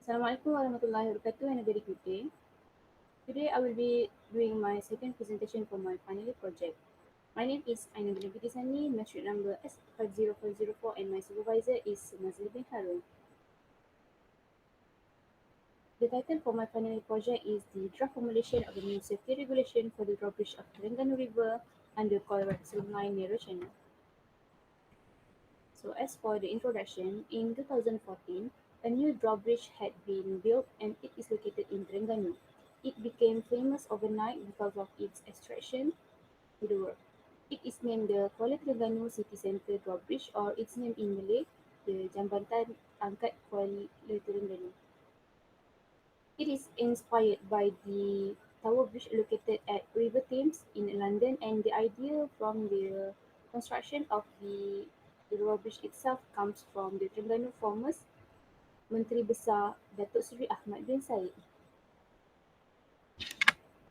Assalamualaikum warahmatullahi wabarakatuh and a very good day. Today I will be doing my second presentation for my final year project. My name is Ain Nabilla, matric number S50504 and my supervisor is Nazli bin Harun. The title for my final year project is the draft formulation of the new safety regulation for the drawbridge of Terengganu River under Colorado Line Narrow Channel. So as for the introduction, in 2014, a new drawbridge had been built and it is located in Terengganu. It became famous overnight because of its attraction to the world. It is named the Kuala Terengganu City Centre Drawbridge, or its name in Malay, the Jambatan Angkat Kuala Terengganu. It is inspired by the Tower Bridge located at River Thames in London, and the idea from the construction of the drawbridge itself comes from the Terengganu former Menteri Besar Datuk Seri Ahmad bin Said.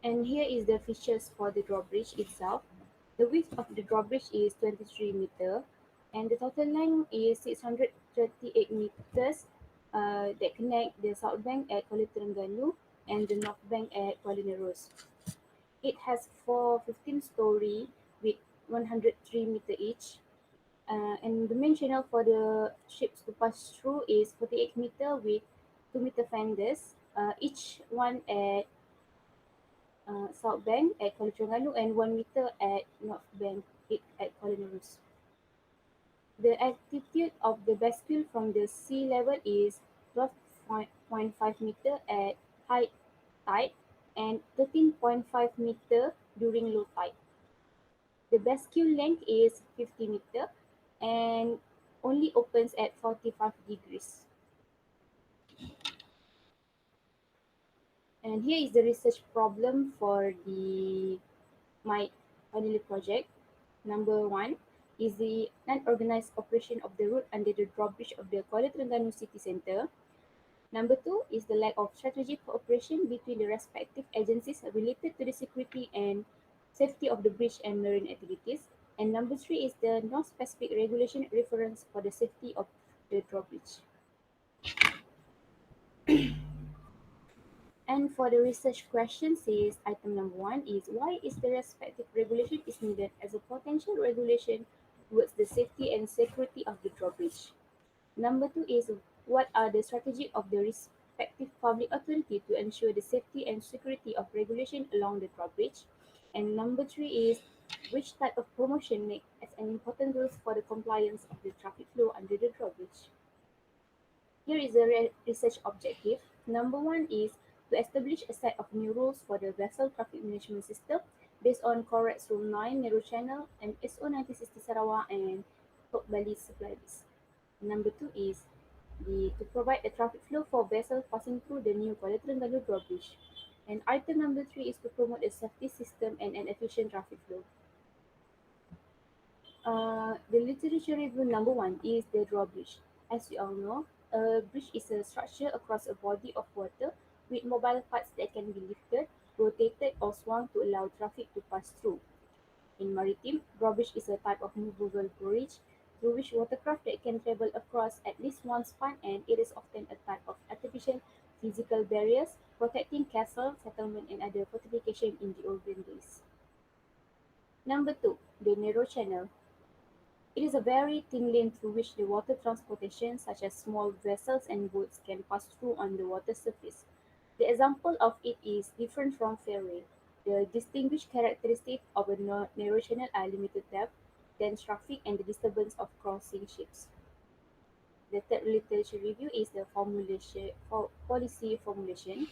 And here is the features for the drawbridge itself. The width of the drawbridge is 23 meter, and the total length is 638 meters that connect the south bank at Kuala Terengganu and the north bank at Kuala Nerus. It has four 15-story with 103 meter each, and the main channel for the ships to pass through is 48 meter with 2 meter fenders, each one at South Bank at Kuala Terengganu and 1 meter at North Bank at Kuala Nerus. The altitude of the bascule from the sea level is 12.5 meter at high tide and 13.5 meter during low tide. The bascule length is 50 meter and only opens at 45 degrees. And here is the research problem for my final year project. Number one is the non-organized operation of the route under the drawbridge of the Kuala Terengganu City Centre. Number two is the lack of strategic cooperation between the respective agencies related to the security and safety of the bridge and marine activities. And number three is the non-specific regulation reference for the safety of the drawbridge. And for the research question says item number one is why is the respective regulation is needed as a potential regulation towards the safety and security of the drawbridge. Number two is what are the strategy of the respective public authority to ensure the safety and security of regulation along the drawbridge. And number three is which type of promotion make as an important rules for the compliance of the traffic flow under the drawbridge. Here is the research objective. Number one is to establish a set of new rules for the vessel traffic management system based on Corex Rule 9 Narrow Channel and SO 1960 Sarawak and Tok Bali Supply List. Number two is to provide a traffic flow for vessels passing through the new Kuala Terengganu drawbridge. And item number three is to promote a safety system and an efficient traffic flow. The literature review number one is the drawbridge. As you all know, a bridge is a structure across a body of water with mobile parts that can be lifted, rotated, or swung to allow traffic to pass through. In maritime, drawbridge is a type of movable bridge through which watercraft that can travel across at least one span, and it is often a type of artificial physical barriers protecting castle, settlement, and other fortification in the olden days. Number two, the narrow channel. It is a very thin lane through which the water transportation, such as small vessels and boats, can pass through on the water surface. The example of it is different from fairway. The distinguished characteristics of a narrow channel are limited depth, dense traffic, and the disturbance of crossing ships. The third literature review is the policy formulation.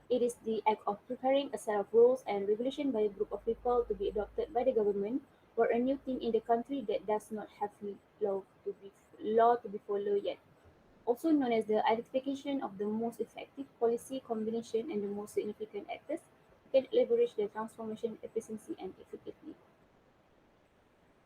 It is the act of preparing a set of rules and regulation by a group of people to be adopted by the government or a new thing in the country that does not have law to be followed yet. Also known as the identification of the most effective policy combination and the most significant actors who can leverage the transformation efficiency and effectively.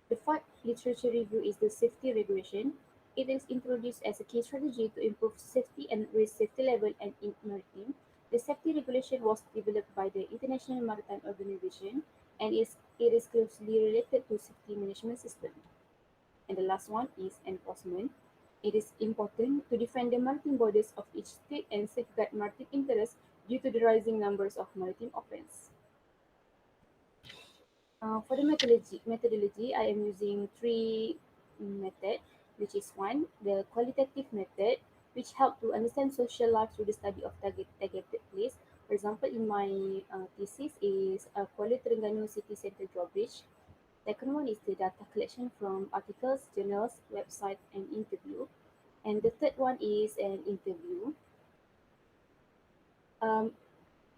The fourth literature review is the safety regulation. It is introduced as a key strategy to improve safety and raise safety level and in maritime. The safety regulation was developed by the International Maritime Organization and it is closely related to safety management system. And the last one is enforcement. It is important to defend the maritime borders of each state and safeguard maritime interests due to the rising numbers of maritime offences. For the methodology, I am using three method, which is one, the qualitative method, which help to understand social life through the study of targeted place. For example, in my thesis is Kuala Terengganu City Centre Drawbridge. Second one is the data collection from articles, journals, website, and interview. And the third one is an interview. Um,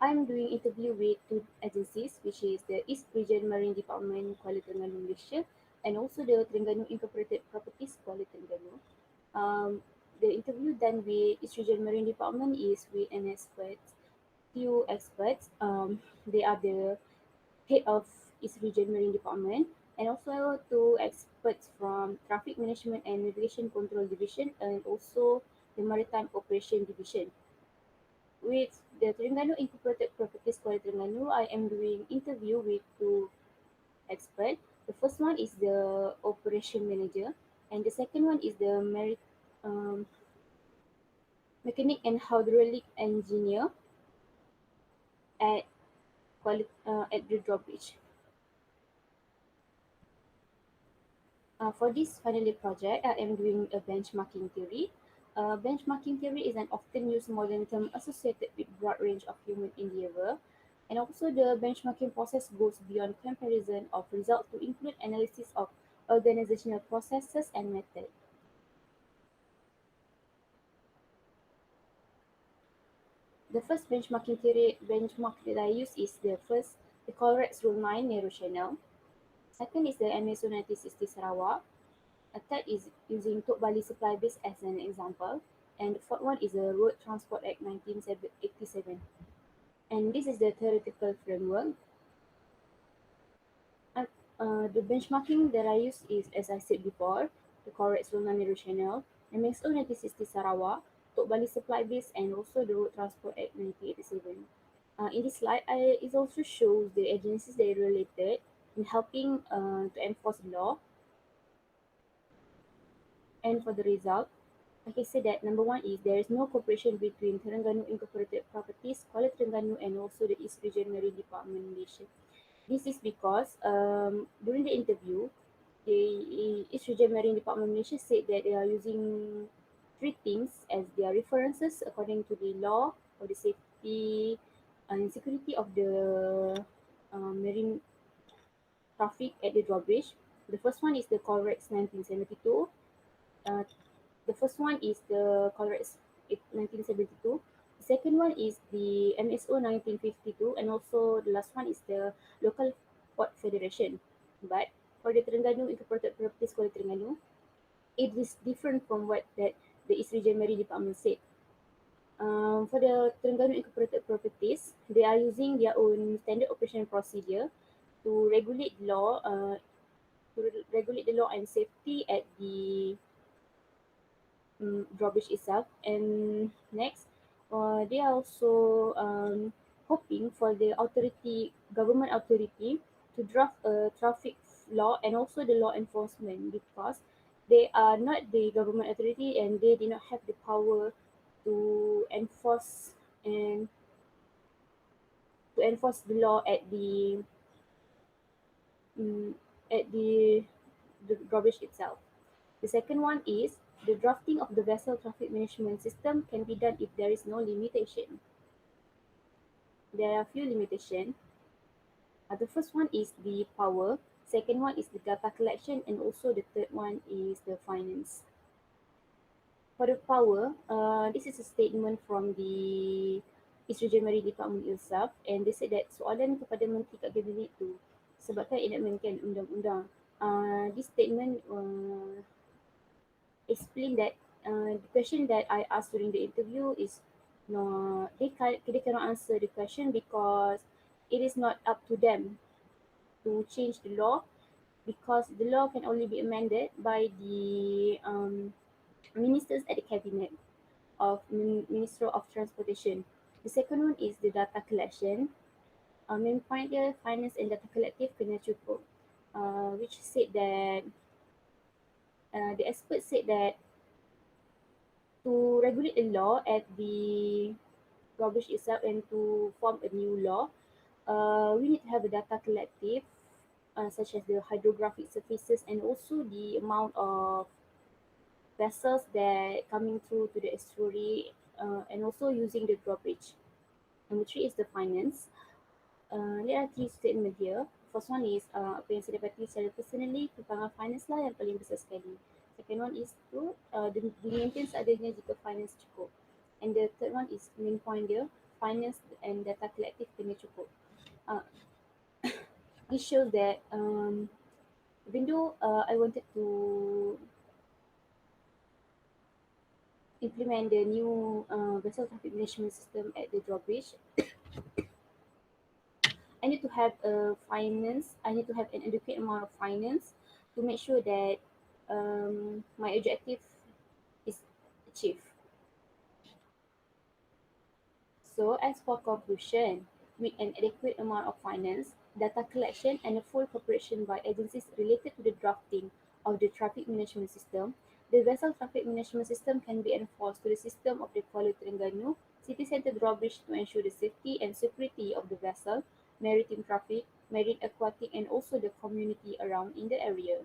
I'm doing interview with two agencies, which is the East Region Marine Department Kuala Terengganu, Malaysia, and also the Terengganu Incorporated Properties Kuala Terengganu. The interview done with East Region Marine Department is with an expert, few experts. They are the head of East Region Marine Department, and also two experts from Traffic Management and Navigation Control Division, and also the Maritime Operation Division. With the Terengganu Incorporated Properties Kuala Terengganu, I am doing interview with two experts. The first one is the operation manager, and the second one is the um, mechanic and hydraulic engineer at at the drawbridge. For this final year project, I am doing a benchmarking theory. Benchmarking theory is an often used modern term associated with broad range of human endeavor, and also the benchmarking process goes beyond comparison of results to include analysis of organizational processes and methods. The first benchmarking theory benchmark that I use is the Colrex Rule 9 narrow channel. Second is the MSO 1960 Sarawak. A third is using Tok Bali Supply Base as an example. And the fourth one is the Road Transport Act 1987. And this is the theoretical framework. And, the benchmarking that I use is, as I said before, the correct Sultan Middle Channel, MXO 1960 Sarawak, Tok Bali Supply Base, and also the Road Transport Act 1987. In this slide, it also shows the agencies that are related in helping to enforce the law. And for the result, I can say that number one is there is no cooperation between Terengganu Incorporated Properties, Kuala Terengganu, and also the East Region Marine Department Malaysia. This is because during the interview, the East Region Marine Department Malaysia said that they are using three things as their references according to the law for the safety and security of the marine traffic at the drawbridge. The first one is the Colrex 1972. Uh, the first one is the Colrex 1972. The second one is the MSO 1952, and also the last one is the Local Port Federation. But for the Terengganu Incorporated Properties Kuala Terengganu, it is different from what that the East Region Marine Department said. For the Terengganu Incorporated Properties, they are using their own standard operation procedure to regulate law, regulate the law and safety at the drawbridge itself. And next, they are also hoping for the government authority, to draft a traffic law and also the law enforcement, because they are not the government authority and they do not have the power to enforce and to enforce the law mm, at the drawbridge itself. The second one is the drafting of the vessel traffic management system can be done if there is no limitation. There are a few limitations. The first one is the power, second one is the data collection, and also the third one is the finance. For the power, this is a statement from the East Region Marine Department itself, and they said that soalan kepada Menteri kat Kabinet tu sebabkan enactmentkan undang-undang. This statement explain that the question that I asked during the interview is no, they cannot answer the question because it is not up to them to change the law, because the law can only be amended by the ministers at the cabinet of Minister of Transportation. The second one is the data collection. Manpower, finance and data collective kena cukup, which said that the expert said that To regulate a law at the drawbridge itself and to form a new law, we need to have a data collective, such as the hydrographic surfaces and also the amount of vessels that coming through to the estuary, and also using the drawbridge. Number three is the finance. There are three statement here. First one is apa yang saya dapati secara personally tentang finance lah yang paling besar sekali. Second one is to di-maintain seadanya jika finance cukup. And the third one is main point dia, finance and data collective kena cukup. Uh, this shows that even though I wanted to implement the new vessel traffic management system at the drawbridge, I need to have a finance. I need to have an adequate amount of finance to make sure that my objective is achieved. So, as for conclusion, with an adequate amount of finance, data collection, and a full cooperation by agencies related to the drafting of the traffic management system, the vessel traffic management system can be enforced to the system of the Kuala Terengganu City Centre drawbridge to ensure the safety and security of the vessel, maritime traffic, marine aquatic, and also the community around in the area.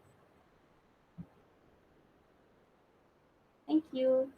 Thank you.